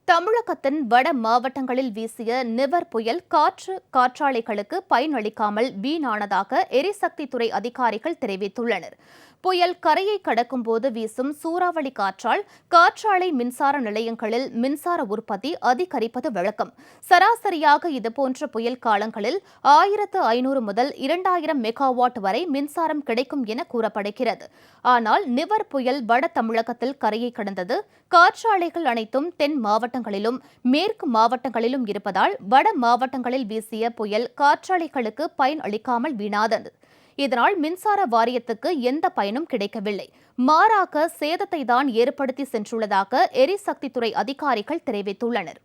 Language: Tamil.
தமிழகத்தின் வட மாவட்டங்களில் வீசிய நிவர் புயல் காற்றாலைகளுக்கு பயனளிக்காமல் வீணானதாக எரிசக்தித்துறை அதிகாரிகள் தெரிவித்துள்ளனர். புயல் கரையை கடக்கும் போது வீசும் சூறாவளி காற்றால் காற்றாலை மின்சார நிலையங்களில் மின்சார உற்பத்தி அதிகரிப்பது வழக்கம். சராசரியாக இதுபோன்ற புயல் காலங்களில் 1500 முதல் 2000 மெகாவாட் வரை மின்சாரம் கிடைக்கும் என கூறப்படுகிறது. ஆனால் நிவர் புயல் வட தமிழகத்தில் கரையை கடந்தது. காற்றாலைகள் அனைத்தும் தென் மாவட்டங்களிலும் மேற்கு மாவட்டங்களிலும் இருப்பதால் வட மாவட்டங்களில் வீசிய புயல் காற்றாலைகளுக்கு பயன் அளிக்காமல் வீணாதது. இதனால் மின்சார வாரியத்துக்கு எந்த பயனும் கிடைக்கவில்லை. மாறாக சேதத்தை தான் ஏற்படுத்தி சென்றுள்ளதாக எரிசக்தித்துறை அதிகாரிகள் தெரிவித்துள்ளனர்.